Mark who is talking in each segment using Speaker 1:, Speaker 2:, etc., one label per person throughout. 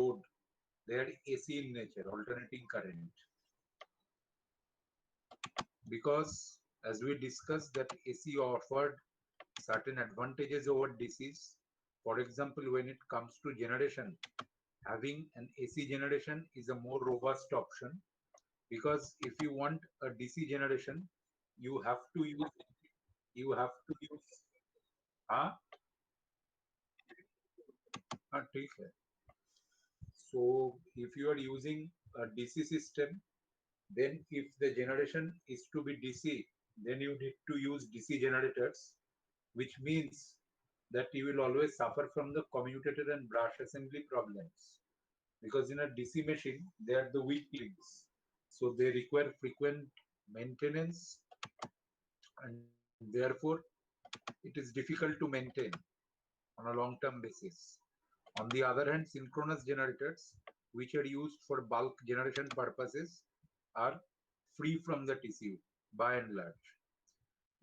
Speaker 1: load, they are AC in nature, alternating current. Because as we discussed that AC offered certain advantages over DCs. For example, when it comes to generation, having an AC generation is a more robust option, because if you want a DC generation, you have to use हाँ हाँ ठीक है. So if you are using a DC system, then if the generation is to be DC, then you need to use DC generators, which means that you will always suffer from the commutator and brush assembly problems, because in a DC machine they are the weak links, so they require frequent maintenance, and therefore it is difficult to maintain on a long-term basis. On the other hand, synchronous generators, which are used for bulk generation purposes, are free from the TCU by and large.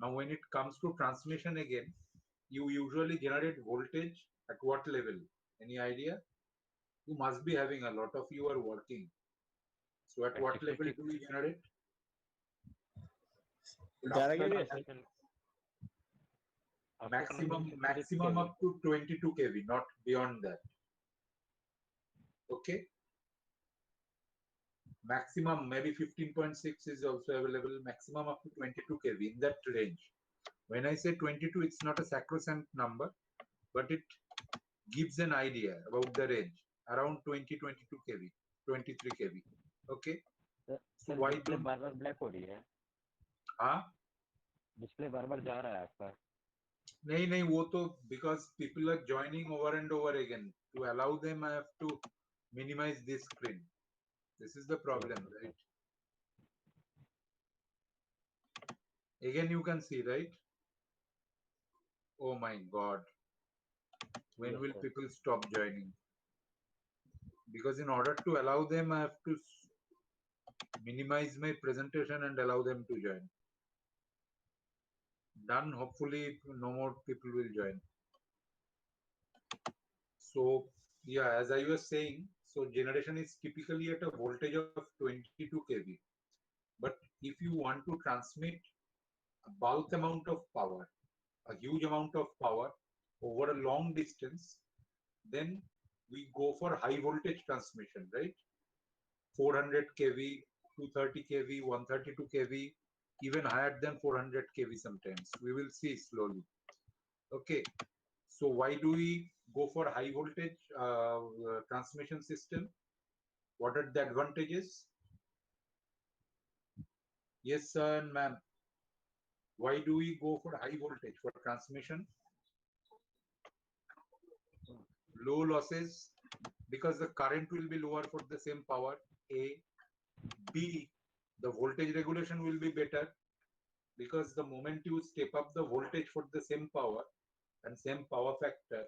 Speaker 1: Now, when it comes to transmission again, you usually generate voltage at what level? Any idea? You must be having, a lot of you are working. So at what level do we generate? Maximum up to 22 kV, not beyond that. Okay. Maximum maybe 15.6 is also available. Maximum up to 22 kV, in that range. When I say 22, it's not a sacrosanct number, but it gives an idea about the range. Around 20-22 kV, 23 kV. Okay. So why don't
Speaker 2: बार-बार black हो रही है?
Speaker 1: हाँ,
Speaker 2: display बार-बार जा रहा है आपका.
Speaker 1: नहीं वो तो because people are joining over and over again. To allow them, I have to minimize this screen. This is the problem, right? Again, you can see, right? Oh my God. When will people stop joining? Because in order to allow them, I have to minimize my presentation and allow them to join. Done. Hopefully, no more people will join. So, yeah, as I was saying, so generation is typically at a voltage of 22 kV. But if you want to transmit a bulk amount of power, a huge amount of power over a long distance, then we go for high voltage transmission, right? 400 kV, 230 kV, 132 kV, even higher than 400 kV sometimes. We will see slowly. Okay. So why do we go for high voltage transmission system? What are the advantages? Yes, sir and ma'am. Why do we go for high voltage for transmission? Low losses, because the current will be lower for the same power. A. B. The voltage regulation will be better, because the moment you step up the voltage for the same power and same power factor,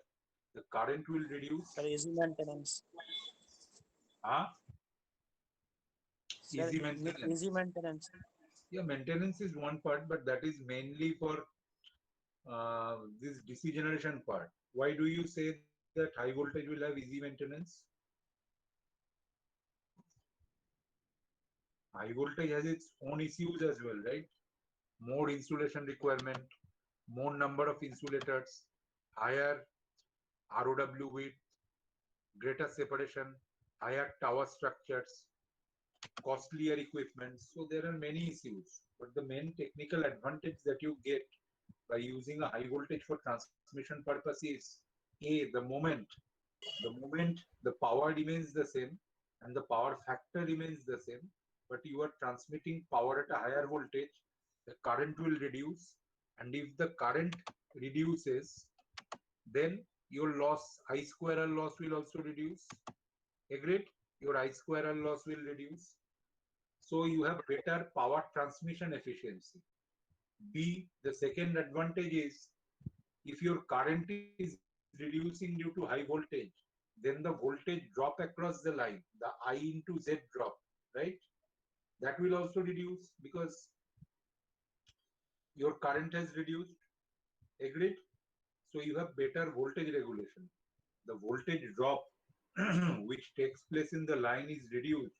Speaker 1: the current will reduce.
Speaker 3: Easy maintenance.
Speaker 1: Easy maintenance.
Speaker 3: Easy maintenance.
Speaker 1: Yeah, maintenance is one part, but that is mainly for this DC generation part. Why do you say that high voltage will have easy maintenance? High voltage has its own issues as well, right? More insulation requirement, more number of insulators, higher ROW width, greater separation, higher tower structures, costlier equipment. So there are many issues, but the main technical advantage that you get by using a high voltage for transmission purpose is the moment the power remains the same and the power factor remains the same, but you are transmitting power at a higher voltage, the current will reduce, and if the current reduces, then your loss, I square R loss, will also reduce. Agreed? Your I square R loss will reduce. So you have better power transmission efficiency. B, the second advantage is, if your current is reducing due to high voltage, then the voltage drop across the line, the I into Z drop, right? That will also reduce because your current has reduced. Agreed? So you have better voltage regulation. The voltage drop which takes place in the line is reduced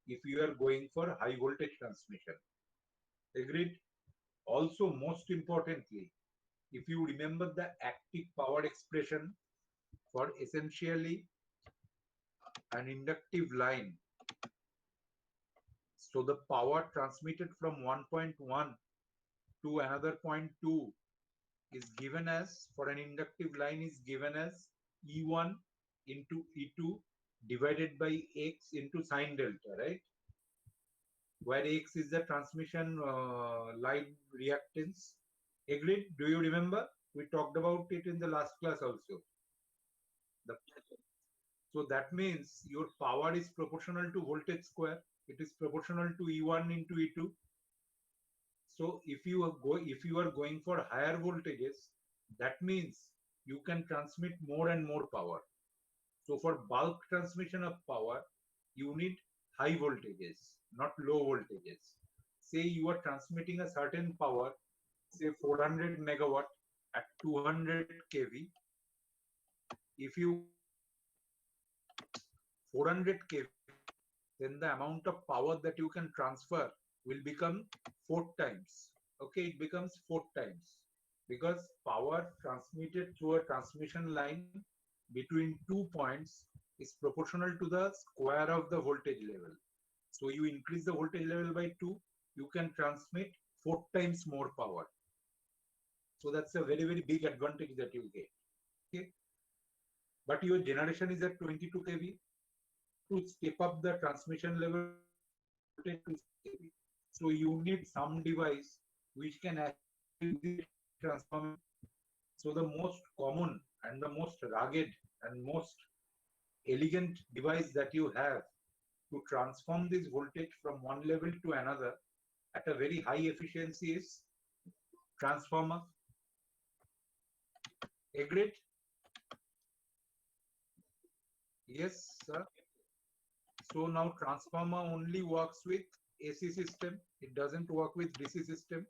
Speaker 1: if you are going for high voltage transmission. Agreed? Also, most importantly, if you remember the active power expression for essentially an inductive line, so the power transmitted from 1.1 to another point 2 is given as, for an inductive line, is given as E1 into E2 divided by X into sine delta, right? Where X is the transmission line reactance. Agreed? Do you remember? We talked about it in the last class also. The, so that means your power is proportional to voltage square. It is proportional to E1 into E2. So if you are going for higher voltages, that means you can transmit more and more power. So for bulk transmission of power, you need high voltages, not low voltages. Say you are transmitting a certain power, say 400 megawatt at 200 kV. If you 400 kV, then the amount of power that you can transfer will become 4 times. Okay, it becomes 4 times because power transmitted through a transmission line between 2 points is proportional to the square of the voltage level. So you increase the voltage level by 2, you can transmit 4 times more power. So that's a very, very big advantage that you get. Okay. But your generation is at 22 kV. To step up the transmission level voltage to 6 kV. So you need some device which can actually transform. So the most common and the most rugged and most elegant device that you have to transform this voltage from one level to another at a very high efficiency is transformer. Agreed? Yes, sir. So now transformer only works with AC system. It doesn't work with DC system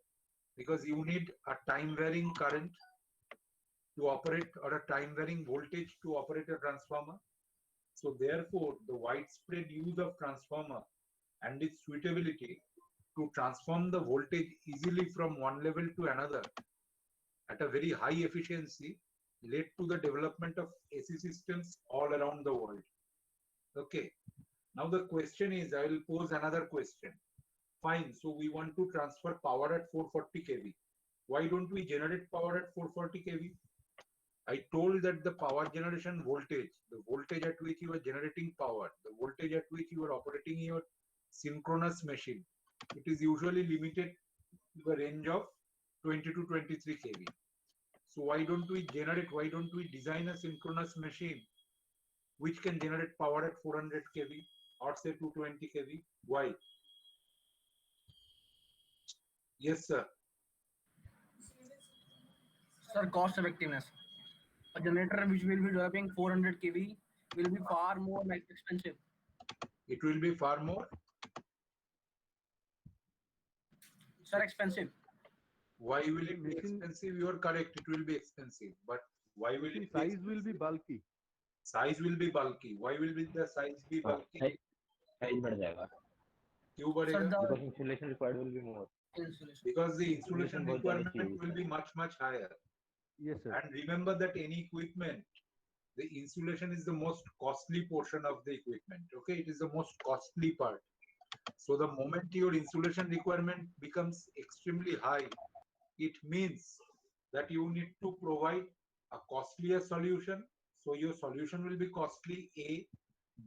Speaker 1: because you need a time varying current to operate or a time varying voltage to operate a transformer. So therefore, the widespread use of transformer and its suitability to transform the voltage easily from one level to another at a very high efficiency led to the development of AC systems all around the world. Okay. Now the question is, I will pose another question. Fine, so we want to transfer power at 440 kV. Why don't we generate power at 440 kV? I told that the power generation voltage, the voltage at which you are generating power, the voltage at which you are operating your synchronous machine, it is usually limited to the range of 20 to 23 kV. So why don't we design a synchronous machine which can generate power at 400 kV or say 220 kV? Why? Yes, sir.
Speaker 3: Sir, cost effectiveness. A generator which will be developing 400 kV will be far more expensive.
Speaker 1: It will be far more.
Speaker 3: Sir, expensive.
Speaker 1: Why will it be expensive? You are correct. It will be expensive. But why will it be
Speaker 4: size
Speaker 1: expensive?
Speaker 4: will be bulky.
Speaker 1: Size will be bulky. Why will be the size be bulky?
Speaker 2: Size बढ़ जाएगा
Speaker 1: क्यों
Speaker 3: Sir,
Speaker 1: बढ़ेगा?
Speaker 3: the
Speaker 2: because insulation required will be more.
Speaker 3: insulation.
Speaker 1: Because the insulation
Speaker 2: बहुत ज़्यादा
Speaker 1: requirement
Speaker 2: चाहिए
Speaker 1: will be much, much higher.
Speaker 4: Yes, sir.
Speaker 1: And remember that any equipment, the insulation is the most costly portion of the equipment. Okay, it is the most costly part. So the moment your insulation requirement becomes extremely high, it means that you need to provide a costlier solution. So your solution will be costly. A,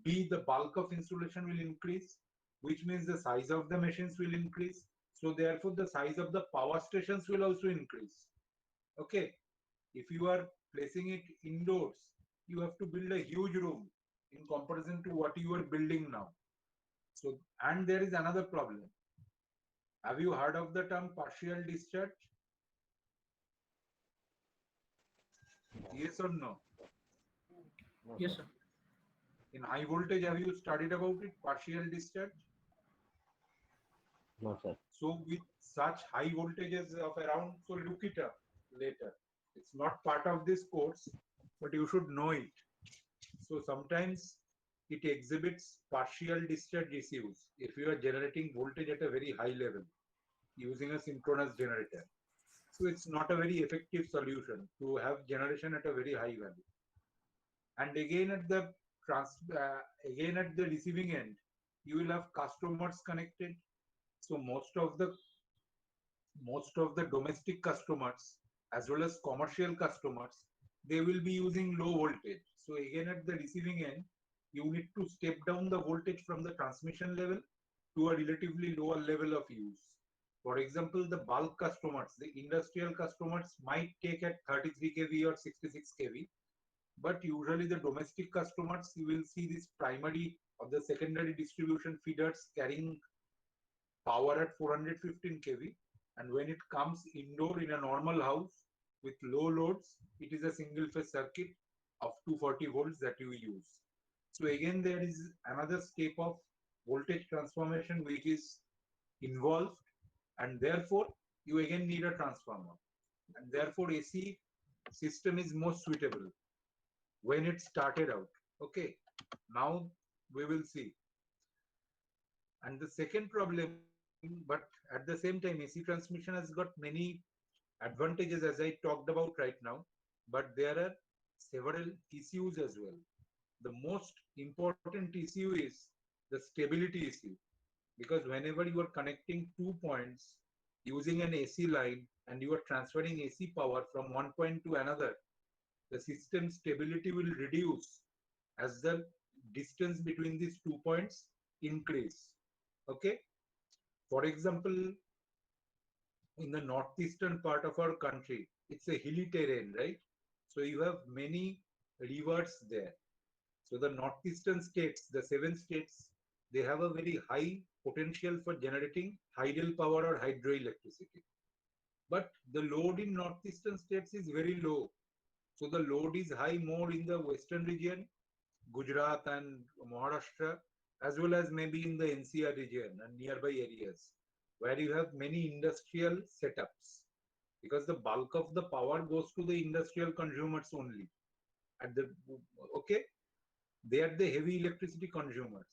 Speaker 1: B, the bulk of insulation will increase, which means the size of the machines will increase. So therefore, the size of the power stations will also increase. Okay. If you are placing it indoors, you have to build a huge room in comparison to what you are building now. So, and there is another problem. Have you heard of the term partial discharge? Yes or no?
Speaker 2: No,
Speaker 3: Yes,
Speaker 2: sir.
Speaker 3: sir.
Speaker 1: In high voltage, have you studied about it? Partial discharge?
Speaker 2: No, sir.
Speaker 1: So with such high voltages of around, so look it up later. It's not part of this course, but you should know it. So sometimes it exhibits partial discharge issues if you are generating voltage at a very high level using a synchronous generator. So it's not a very effective solution to have generation at a very high value. And again at the again at the receiving end, you will have customers connected. So most of the domestic customers as well as commercial customers, they will be using low voltage. So again at the receiving end, you need to step down the voltage from the transmission level to a relatively lower level of use. For example, the bulk customers, the industrial customers might take at 33 kV or 66 kV, but usually the domestic customers, you will see this primary or the secondary distribution feeders carrying power at 415 kV, and when it comes indoor in a normal house with low loads, it is a single phase circuit of 240 volts that you use. So again, there is another step of voltage transformation which is involved, and therefore you again need a transformer, and therefore AC system is most suitable when it started out. Okay, now we will see. And the second problem, but at the same time, AC transmission has got many advantages as I talked about right now, but there are several issues as well. The most important issue is the stability issue, because whenever you are connecting 2 points using an AC line and you are transferring AC power from one point to another, the system stability will reduce as the distance between these 2 points increase. Okay, for example, in the northeastern part of our country, it's a hilly terrain, right? So you have many rivers there. So the northeastern states, the 7 states, they have a very high potential for generating tidal power or hydroelectricity. But the load in northeastern states is very low. So the load is high more in the western region, Gujarat and Maharashtra, as well as maybe in the NCR region and nearby areas where you have many industrial setups, because the bulk of the power goes to the industrial consumers only. At the okay, they are the heavy electricity consumers.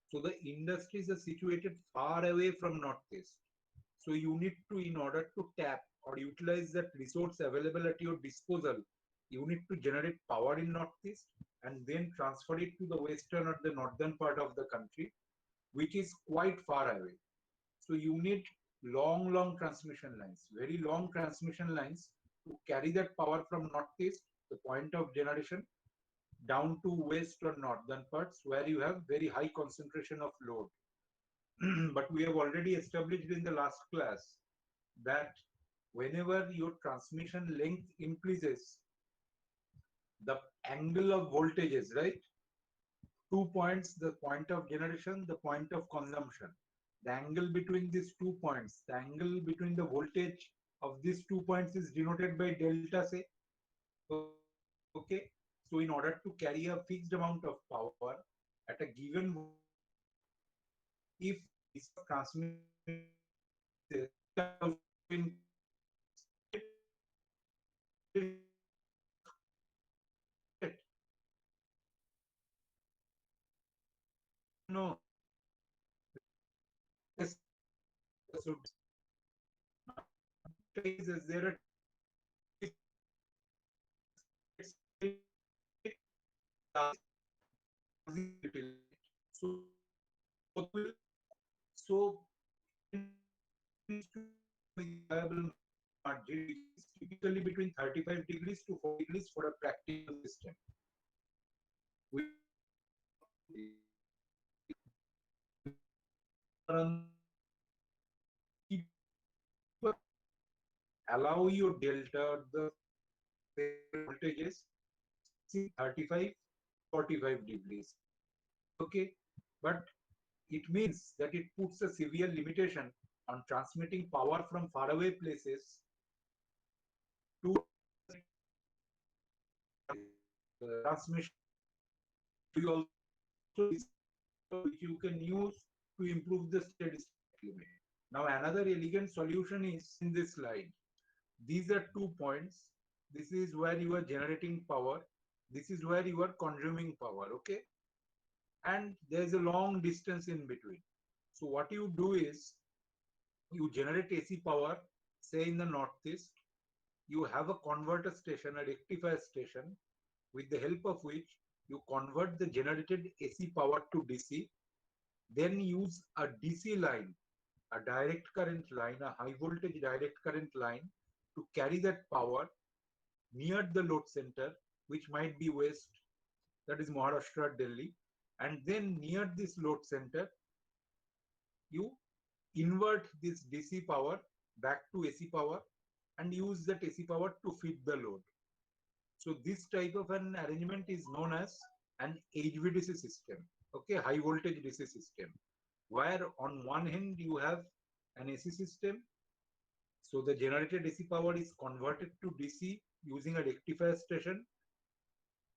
Speaker 1: So the industries are situated far away from northeast. So you need to, in order to tap or utilize that resource available at your disposal, you need to generate power in northeast and then transfer it to the western or the northern part of the country, which is quite far away. So you need long transmission lines, very long transmission lines to carry that power from northeast, the point of generation, down to west or northern parts where you have very high concentration of load. But we have already established in the last class that whenever your transmission length increases, the angle of voltages, right? 2 points, the point of generation, the point of consumption. The angle between these 2 points, the angle between the voltage of these 2 points is denoted by delta, say. Okay. So in order to carry a fixed amount of power at a given, if this transmission no, so there are so so viable margin is typically between 35 degrees to 40 degrees for a practical system. We allow your delta, the voltages 35, 45 degrees. Okay, but it means that it puts a severe limitation on transmitting power from faraway places to transmission. You also which you can use to improve the steady state limit. Now another elegant solution is in this slide. These are 2 points. This is where you are generating power. This is where you are consuming power. Okay. and there's a long distance in between. So what you do is you generate AC power, say in the northeast, you have a converter station, a rectifier station, with the help of which you convert the generated AC power to DC, then use a DC line, a direct current line, a high voltage direct current line to carry that power near the load center, which might be west, that is Maharashtra, Delhi, and then near this load center, you invert this DC power back to AC power and use that AC power to feed the load. So this type of an arrangement is known as an HVDC system, okay, high voltage DC system, where on one hand you have an AC system, so the generated AC power is converted to DC using a rectifier station,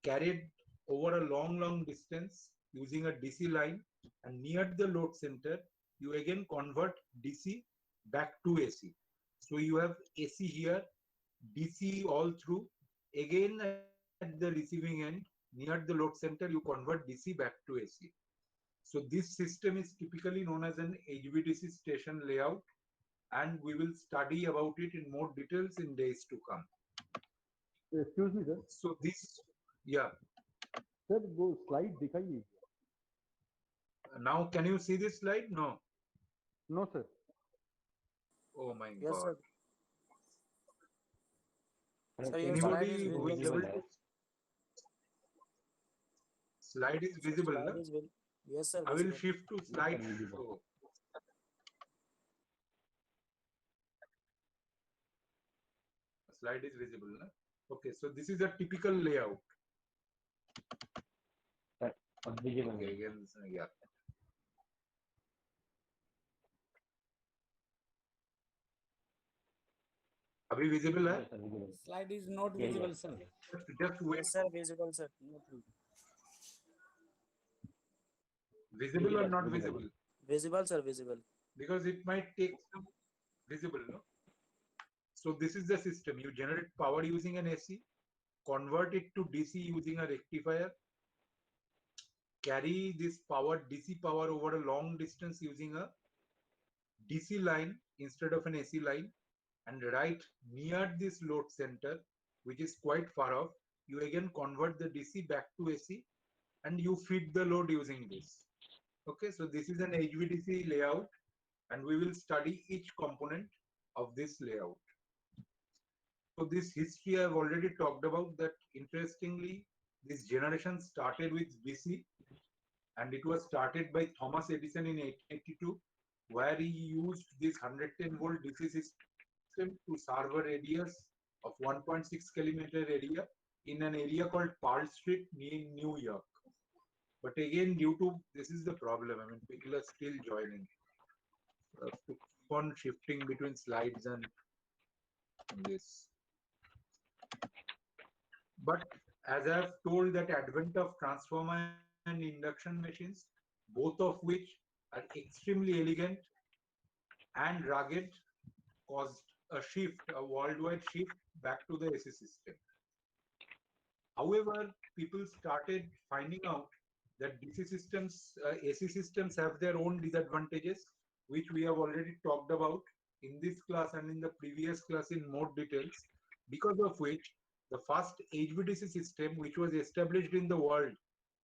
Speaker 1: carried over a long distance using a DC line, and near the load center, you again convert DC back to AC. So you have AC here, DC all through. Again, at the receiving end, near the load center, you convert DC back to AC. So this system is typically known as an HVDC station layout, and we will study about it in more details in days to come.
Speaker 4: Excuse me sir
Speaker 1: So this, yeah.
Speaker 4: Sir वो slide दिखाइए
Speaker 1: Now can you see this slide? No.
Speaker 4: No sir
Speaker 1: Oh my
Speaker 5: Yes,
Speaker 1: God.
Speaker 5: sir. Sir, your
Speaker 1: Anybody
Speaker 5: slide is
Speaker 1: who is
Speaker 5: visible.
Speaker 1: able to? Slide is visible.
Speaker 5: Slide
Speaker 1: Na?
Speaker 5: is visible. Yes, sir.
Speaker 1: I will
Speaker 5: Visible.
Speaker 1: shift to slide.
Speaker 2: visible.
Speaker 1: Slide is visible. Na? Okay, so this is a typical layout.
Speaker 2: अब visible
Speaker 1: Okay,
Speaker 2: है.
Speaker 1: again, yeah. अभी visible है?
Speaker 2: Yes, sir, visible.
Speaker 5: Slide is not
Speaker 2: Yeah,
Speaker 5: visible,
Speaker 2: yeah.
Speaker 5: sir.
Speaker 1: Just wait.
Speaker 5: Yes, sir. Visible, sir. No problem.
Speaker 1: Visible or not
Speaker 2: Visible.
Speaker 1: visible?
Speaker 5: Visible, sir. Visible.
Speaker 1: Because it might take some visible, no? So this is the system. You generate power using an AC, convert it to DC using a rectifier, carry this power, DC power over a long distance using a DC line instead of an AC line, and right near this load center, which is quite far off, you again convert the DC back to AC and you feed the load using this. Okay, so this is an HVDC layout, and we will study each component of this layout. So this history I've already talked about that. Interestingly, this generation started with DC, and it was started by Thomas Edison in 1882, where he used this 110 volt DC system to serve a radius of 1.6 kilometer area in an area called Pearl Street near New York. But again, due to this is the problem. I mean, people are still joining. To keep on shifting between slides and this. But as I've told, that advent of transformer and induction machines, both of which are extremely elegant and rugged, caused a shift, a worldwide shift back to the AC system. However, people started finding out that DC systems, AC systems have their own disadvantages, which we have already talked about in this class and in the previous class in more details, because of which the first HVDC system, which was established in the world,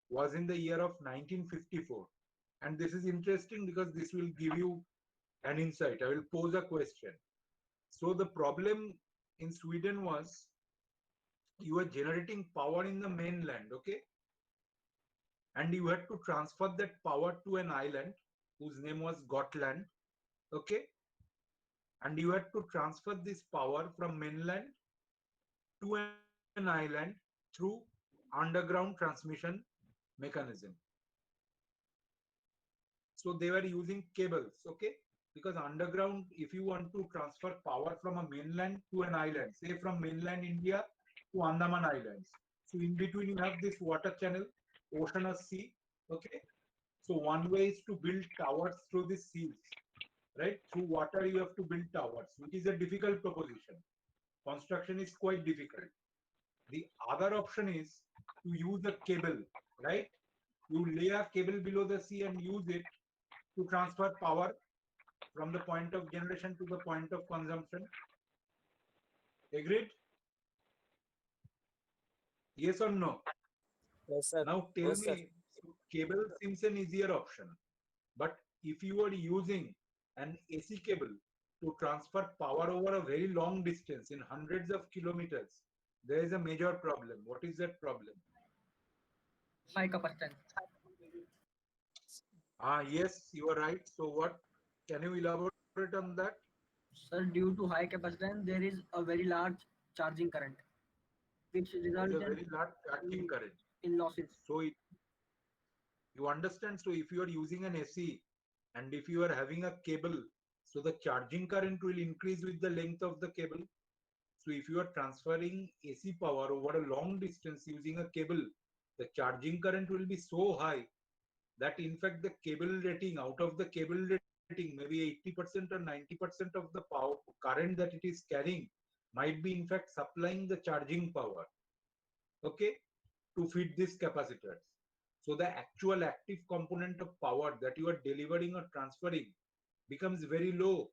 Speaker 1: was in the year of 1954. And this is interesting because this will give you an insight. I will pose a question. So the problem in Sweden was you were generating power in the mainland, okay? And you had to transfer that power to an island whose name was Gotland, okay? And you had to transfer this power from mainland to an island through underground transmission mechanism. So they were using cables, okay? Because underground, if you want to transfer power from a mainland to an island, say from mainland India to Andaman Islands, so in between you have this water channel, ocean or sea, okay? So one way is to build towers through the seas, right? Through water you have to build towers, which is a difficult proposition. Construction is quite difficult. The other option is to use a cable, right? you lay a cable below the sea and use it to transfer power from the point of generation to the point of consumption. Agreed? Yes or no?
Speaker 5: Yes, sir.
Speaker 1: Now tell
Speaker 5: Yes, sir.
Speaker 1: me, cable seems an easier option, but if you are using an AC cable to transfer power over a very long distance in hundreds of kilometers, there is a major problem. What is that problem?
Speaker 3: high capacitance.
Speaker 1: Yes, you are right. So what? Can you elaborate on that?
Speaker 3: Sir, due to high capacitance, there is a very large charging current, which
Speaker 1: There is
Speaker 3: results
Speaker 1: a very large charging current.
Speaker 3: in losses.
Speaker 1: So you understand? So if you are using an AC and if you are having a cable, so the charging current will increase with the length of the cable. So if you are transferring AC power over a long distance using a cable, the charging current will be so high that in fact the cable rating, out of the cable rating, maybe 80% or 90% of the power current that it is carrying might be in fact supplying the charging power, okay, to feed these capacitors. So the actual active component of power that you are delivering or transferring becomes very low.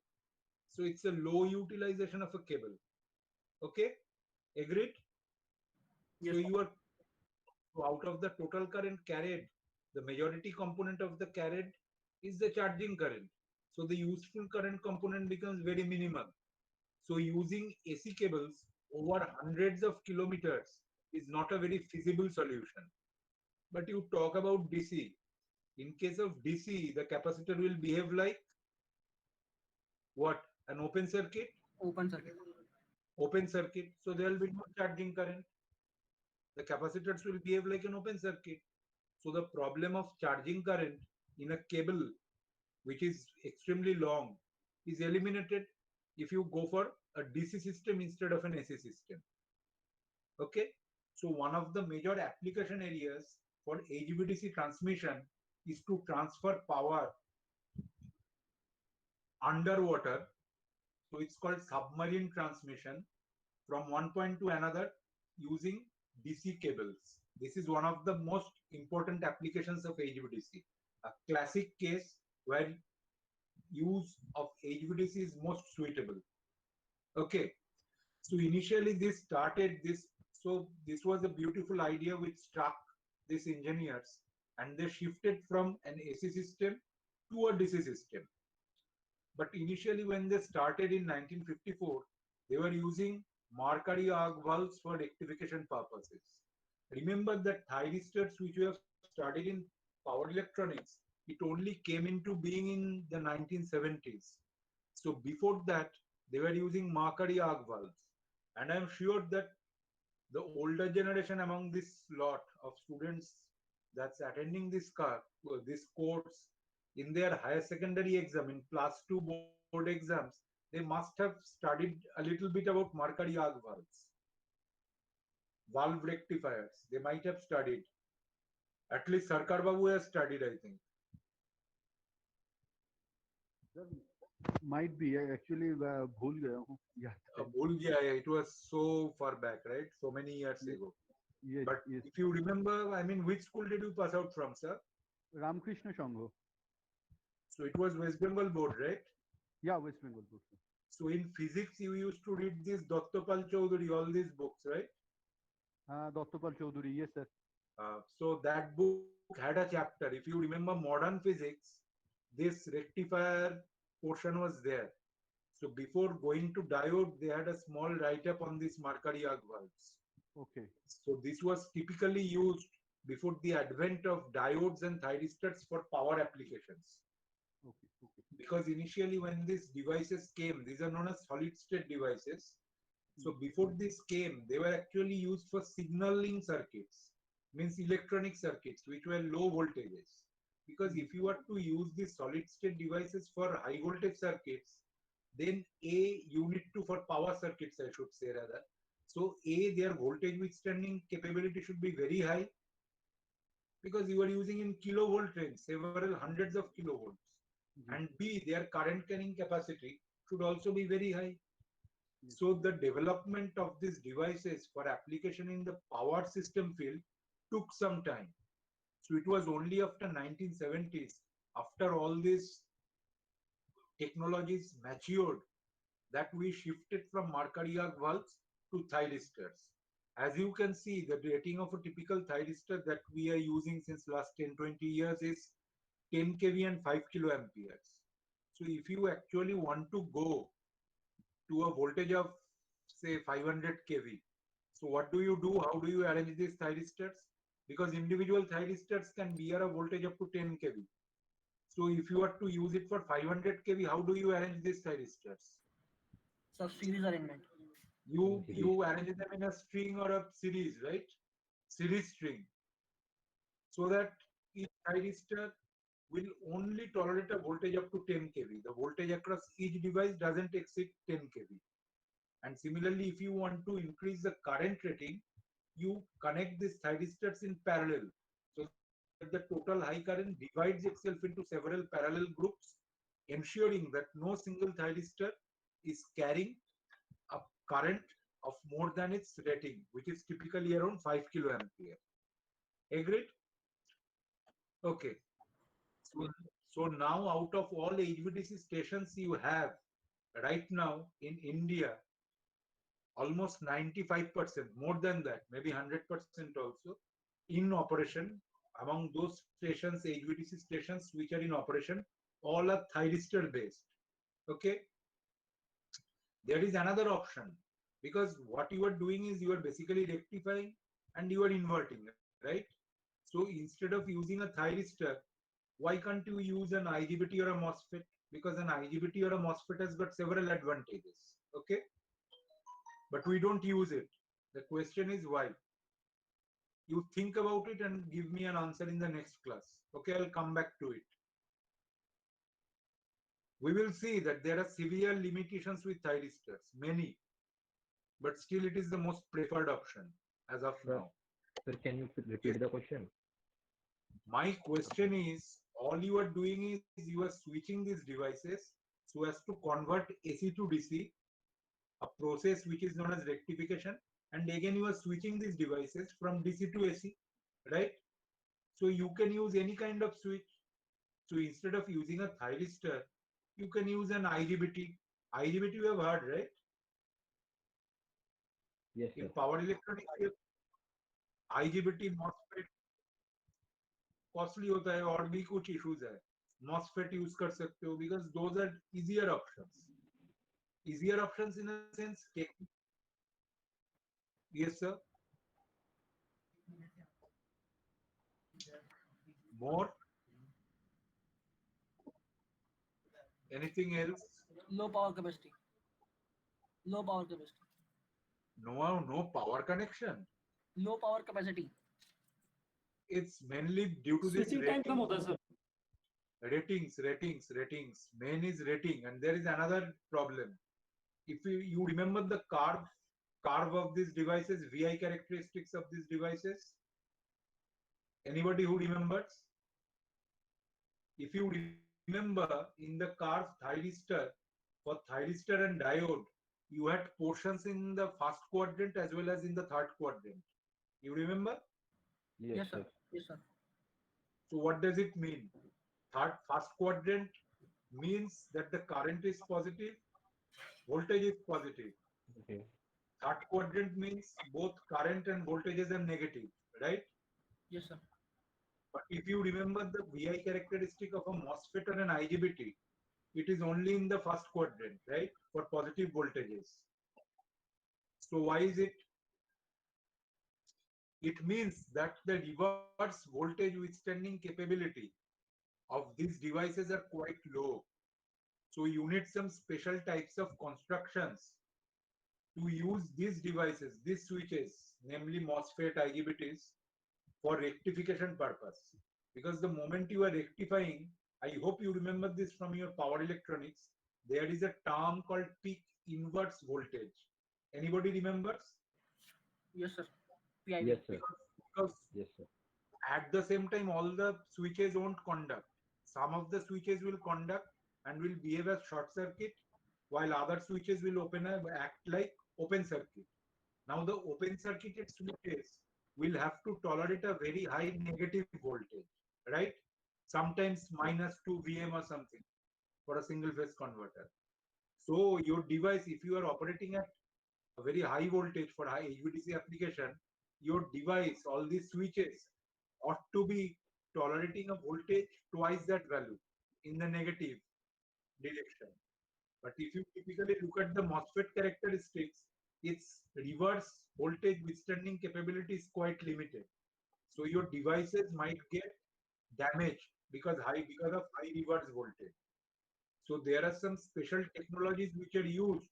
Speaker 1: So it's a low utilization of a cable. Okay, agreed?
Speaker 3: Yes,
Speaker 1: So
Speaker 3: sir.
Speaker 1: you are, so out of the total current carried, the majority component of the carried is the charging current. So the useful current component becomes very minimal. So using AC cables over hundreds of kilometers is not a very feasible solution. But you talk about DC. In case of DC, the capacitor will behave like what? An open circuit?
Speaker 3: Open circuit.
Speaker 1: Open circuit. So there will be no charging current. The capacitors will behave like an open circuit. So the problem of charging current in a cable which is extremely long is eliminated if you go for a DC system instead of an AC system. Okay. So one of the major application areas for HVDC transmission is to transfer power underwater. So it's called submarine transmission from one point to another using DC cables. This is one of the most important applications of HVDC. A classic case where use of HVDC is most suitable. Okay, so initially this was a beautiful idea which struck these engineers, and they shifted from an AC system to a DC system. But initially when they started in 1954, they were using Mercury arc valves for rectification purposes. Remember that thyristors which we have studied in power electronics, it only came into being in the 1970s. So before that, they were using Mercury arc valves. And I'm sure that the older generation among this lot of students that's attending this course in their higher secondary exam in plus 2 board exams, they must have studied a little bit about Mercury arc valves, valve rectifiers. They might have studied. At least Sarkar Babu has studied, I think.
Speaker 4: Sir, might be actually भूल गया हूँ याद
Speaker 1: भूल गया है. It was so far back, right? So many years ago.
Speaker 4: Yes,
Speaker 1: But
Speaker 4: yes.
Speaker 1: if you remember, I mean, which school did you pass out from, sir?
Speaker 4: Ramakrishna Shambhu.
Speaker 1: So it was West Bengal board, right?
Speaker 4: Yeah, West Bengal board, sir.
Speaker 1: So in physics, you used to read this Dattopal Chaudhary, all these books, right?
Speaker 4: Dr. Pal Chaudhary, yes, sir.
Speaker 1: So that book had a chapter. If you remember modern physics, this rectifier portion was there. So before going to diode, they had a small write-up on these Mercury arc valves.
Speaker 4: Okay.
Speaker 1: So this was typically used before the advent of diodes and thyristors for power applications.
Speaker 4: Okay. Okay.
Speaker 1: Because initially when these devices came, these are known as solid state devices. So before this came, they were actually used for signaling circuits, means electronic circuits, which were low voltages. Because if you are to use these solid state devices for high voltage circuits, then you need to for power circuits, I should say rather. So their voltage withstanding capability should be very high, because you are using in kilovolt range, several hundreds of kilovolts. And B, their current carrying capacity should also be very high. So the development of these devices for application in the power system field took some time. So So it was only after 1970s, after all these technologies matured, that we shifted from mercury arc valves to thyristors. As you can see, the rating of a typical thyristor that we are using since last 10-20 years is 10 kV and 5 kiloamperes. So if you actually want to go to a voltage of say 500 kV, so what do you do? How do you arrange these thyristors? Because individual thyristors can bear a voltage up to 10 kV. So if you are to use it for 500 kV, how do you arrange these thyristors?
Speaker 3: So series arrangement.
Speaker 1: You arrange them in a string or a series, right? Series string, so that each thyristor will only tolerate a voltage up to 10 kV. The voltage across each device doesn't exceed 10 kV. And similarly, if you want to increase the current rating, you connect these thyristors in parallel, so that the total high current divides itself into several parallel groups, ensuring that no single thyristor is carrying a current of more than its rating, which is typically around 5 kiloampere. Agreed? Okay. So now out of all HVDC stations you have right now in India, almost 95%, more than that, maybe 100% also, in operation. Among those stations, HVDC stations which are in operation, all are thyristor based. Okay. There is another option, because what you are doing is you are basically rectifying and you are inverting, right? So instead of using a thyristor, why can't you use an IGBT or a MOSFET? Because an IGBT or a MOSFET has got several advantages. Okay. But we don't use it. The question is why? You think about it and give me an answer in the next class. Okay, I'll come back to it. We will see that there are severe limitations with thyristors, many, but still it is the most preferred option as of
Speaker 2: Sir.
Speaker 1: now.
Speaker 2: Sir, can you repeat the question?
Speaker 1: My question is, all you are doing is you are switching these devices so as to convert AC to DC, a process which is known as rectification, and again you are switching these devices from DC to AC, right? So you can use any kind of switch. So instead of using a thyristor, you can use an IGBT. IGBT you have heard, right?
Speaker 2: Yes, sir.
Speaker 1: In power electronics, IGBT MOSFET costly होता है और भी कुछ issues है. MOSFET use कर सकते हो because those are easier options. Easier options in a sense. Yes, sir. More? Anything else?
Speaker 3: Low power capacity. Low power capacity.
Speaker 1: No power connection.
Speaker 3: Low power capacity.
Speaker 1: It's mainly due to this
Speaker 5: switching time कम होता है sir.
Speaker 1: ratings. Main is rating, and there is another problem. If you remember the curve of these devices, VI characteristics of these devices. Anybody who remembers? If you remember in the curve thyristor, for thyristor and diode, you had portions in the first quadrant as well as in the third quadrant. You remember?
Speaker 2: Yes, sir.
Speaker 3: Yes, sir.
Speaker 1: So what does it mean? First quadrant means that the current is positive, voltage is positive.
Speaker 2: Okay.
Speaker 1: Third quadrant means both current and voltages are negative, right?
Speaker 3: Yes, sir.
Speaker 1: But if you remember the VI characteristic of a MOSFET or an IGBT, it is only in the first quadrant, right? For positive voltages. So why is it? It means that the reverse voltage withstanding capability of these devices are quite low. So you need some special types of constructions to use these devices, these switches, namely MOSFET, IGBTs, for rectification purpose. Because the moment you are rectifying, I hope you remember this from your power electronics, there is a term called peak inverse voltage. Anybody remembers?
Speaker 3: Yes, sir. PIV.
Speaker 2: Yes, sir.
Speaker 1: Because
Speaker 2: Yes, sir.
Speaker 1: at the same time, all the switches won't conduct. Some of the switches will conduct and will behave as short circuit, while other switches will act like open circuit. Now the open circuited switches will have to tolerate a very high negative voltage, right? Sometimes minus 2 VM or something for a single phase converter. So your device, if you are operating at a very high voltage for high HVDC application, your device, all these switches ought to be tolerating a voltage twice that value in the negative direction. But if you typically look at the MOSFET characteristics, its reverse voltage withstanding capability is quite limited. So your devices might get damaged because of high reverse voltage. So there are some special technologies which are used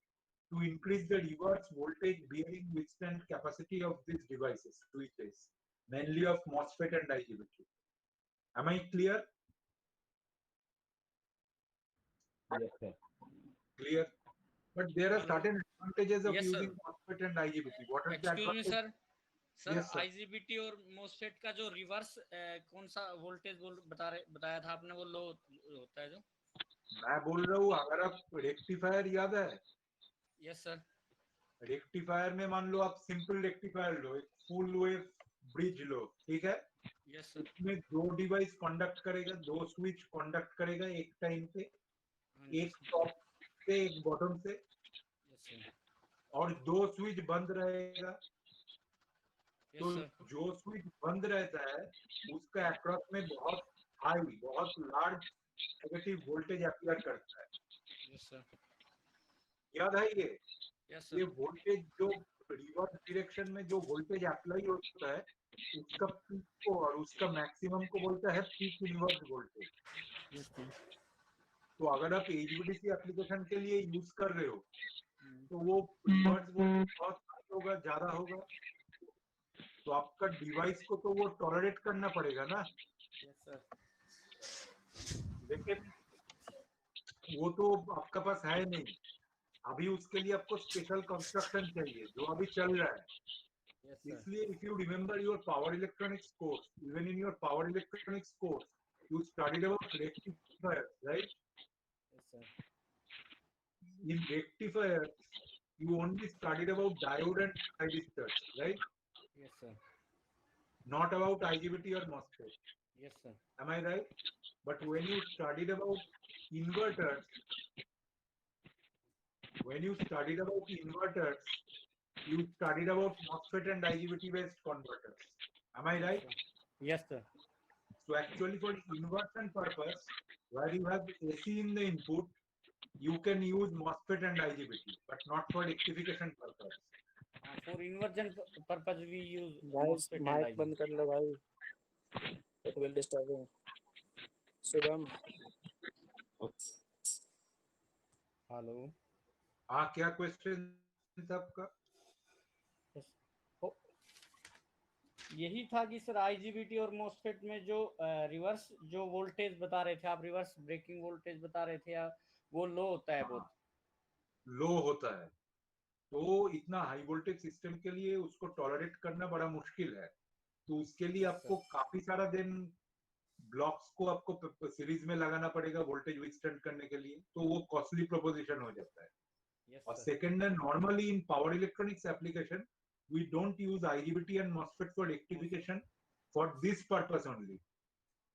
Speaker 1: to increase the reverse voltage bearing withstand capacity of these devices, switches, mainly of MOSFET and IGBT. Am I clear?
Speaker 2: Yes, sir.
Speaker 1: Clear. But there are
Speaker 6: Hello.
Speaker 1: certain advantages of
Speaker 6: Yes, sir.
Speaker 1: using MOSFET and IGBT. What are the
Speaker 6: excuse me
Speaker 1: advantages?
Speaker 6: Sir
Speaker 1: Yes, sir.
Speaker 6: IGBT और MOSFET का जो reverse कौन सा voltage बताया था आपने, वो लो होता है जो?
Speaker 1: मैं बोल रहा हूँ अगर आप रेक्टिफायर याद है,
Speaker 6: यस सर।
Speaker 1: रेक्टिफायर में मान लो आप सिंपल रेक्टिफायर लो, एक फुल वेव ब्रिज लो, ठीक है?
Speaker 6: Yes sir.
Speaker 1: उसमें दो डिवाइस कंडक्ट करेगा, दो स्विच कंडक्ट करेगा एक टाइम पे, एक टॉप से एक बॉटम से,
Speaker 6: यस सर।
Speaker 1: और दो स्विच बंद रहेगा। तो
Speaker 6: यस सर।
Speaker 1: जो स्विच बंद रहता है उसका अक्रॉस में बहुत हाई, बहुत लार्ज नेगेटिव वोल्टेज अप्लाई करता है।
Speaker 6: Yes sir.
Speaker 1: याद है ये?
Speaker 6: यस
Speaker 1: ये
Speaker 6: सर।
Speaker 1: वोल्टेज जो रिवर्स डायरेक्शन में जो वोल्टेज अप्लाई होता है उसका पीक को और उसका मैक्सिमम को बोलता है peak inverse voltage.
Speaker 6: Yes sir.
Speaker 1: तो अगर आप एचवीडीसी एप्लीकेशन के लिए यूज कर रहे हो तो वो रिवर्स वोल्टेज बहुत हाई होगा, ज्यादा होगा, तो आपका डिवाइस को तो वो टॉलरेट करना पड़ेगा ना।
Speaker 6: Yes sir.
Speaker 1: लेकिन वो तो आपका पास है नहीं, अभी उसके लिए आपको स्पेशल कंस्ट्रक्शन चाहिए जो अभी चल रहा है।
Speaker 6: Yes sir.
Speaker 1: इसलिए if you remember your power electronics course, even in your power electronics course you studied about rectifier, right?
Speaker 6: Yes sir.
Speaker 1: In rectifier you only studied about diode and thyristors, right?
Speaker 6: Yes sir.
Speaker 1: Not about IGBT or MOSFET.
Speaker 6: Yes sir.
Speaker 1: Am I right? But when you studied about inverters, you studied about MOSFET and IGBT based converters. Am I right?
Speaker 6: Yes sir.
Speaker 1: So actually for inversion purpose, where you have AC in the input, you can use MOSFET and IGBT, but not for rectification purpose.
Speaker 6: For inversion purpose we use
Speaker 5: Guys,
Speaker 6: MOSFET and
Speaker 5: mic
Speaker 6: IGBT.
Speaker 5: बंद कर लो भाई, it will disturbing. Shubham,
Speaker 6: hello.
Speaker 1: हाँ, क्या question था आपका?
Speaker 6: यही था कि सर आईजीबीटी और मोस्फेट में जो रिवर्स जो वोल्टेज बता रहे थे आप, रिवर्स ब्रेकिंग वोल्टेज बता रहे थे, वो लो होता है बहुत।
Speaker 1: लो होता है, तो इतना हाई वोल्टेज सिस्टम के लिए उसको टॉलरेट करना बड़ा मुश्किल है। तो उसके लिए आपको काफी सारा दिन ब्लॉक्स को आपको सीरीज में लगाना पड़ेगा वोल्टेज विथस्टैंड करने के लिए, तो वो कॉस्टली प्रोपोजिशन हो जाता है। और सेकंड है, normally in power electronics application we don't use IGBT and MOSFET for rectification for this purpose only.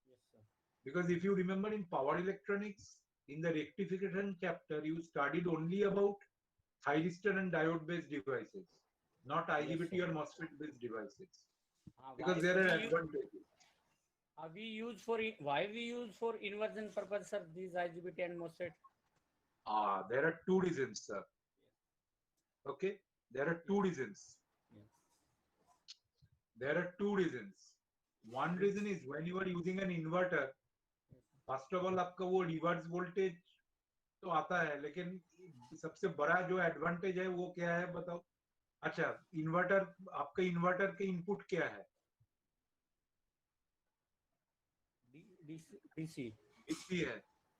Speaker 6: Yes, sir.
Speaker 1: Because if you remember in power electronics, in the rectification chapter, you studied only about thyristor and diode based devices, not IGBT or MOSFET based devices. Because there are advantages.
Speaker 6: Why we use for inversion purpose, sir, these IGBT and MOSFET?
Speaker 1: There are two reasons, sir. Okay, there are two reasons. There are two reasons. One reason is when you are using an inverter, first of all आपका वो reverse voltage तो आता है, लेकिन सबसे बड़ा जो advantage है वो क्या है बताओ? अच्छा, इन्वर्टर, आपका इन्वर्टर के इनपुट क्या है?
Speaker 6: डीसी।
Speaker 1: डीसी है।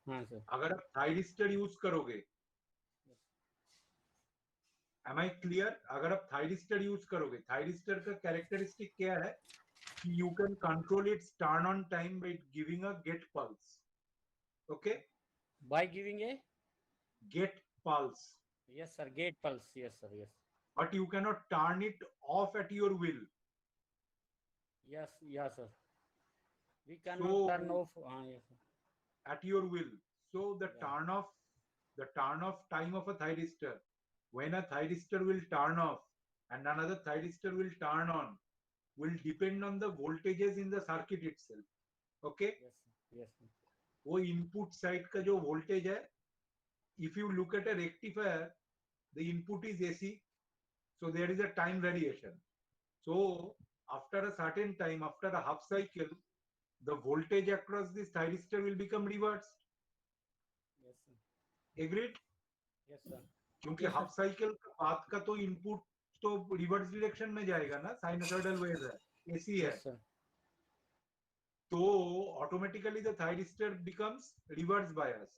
Speaker 6: हाँ सर।
Speaker 1: अगर आप थायरिस्टर यूज करोगे, Am I clear? अगर आप थायरिस्टर यूज करोगे, थायरिस्टर का कैरेक्टरिस्टिक क्या है कि you can control its turn on time by giving a get pulse. Okay?
Speaker 6: By giving a
Speaker 1: get pulse.
Speaker 6: Yes sir, gate pulse. Yes sir, yes.
Speaker 1: But you cannot turn it off at your will.
Speaker 6: Yes, yes, sir. We cannot
Speaker 1: So
Speaker 6: turn off. Yes, sir.
Speaker 1: at your will. So the
Speaker 6: Yeah.
Speaker 1: turn off time of a thyristor, when a thyristor will turn off and another thyristor will turn on, will depend on the voltages in the circuit itself. Okay?
Speaker 6: Yes, sir. Yes, sir.
Speaker 1: वो input side का जो voltage है, if you look at a rectifier, the input is AC, so there is a time variation. So after a certain time, after a half cycle, the voltage across this thyristor will become reversed.
Speaker 6: Yes, sir.
Speaker 1: Agreed?
Speaker 6: Yes, sir.
Speaker 1: क्योंकि
Speaker 6: Yes, sir.
Speaker 1: Half cycle बाद का तो input तो reverse direction में जाएगा ना, sinusoidal wave है, AC है,
Speaker 6: Yes, sir.
Speaker 1: तो automatically the thyristor becomes reverse biased.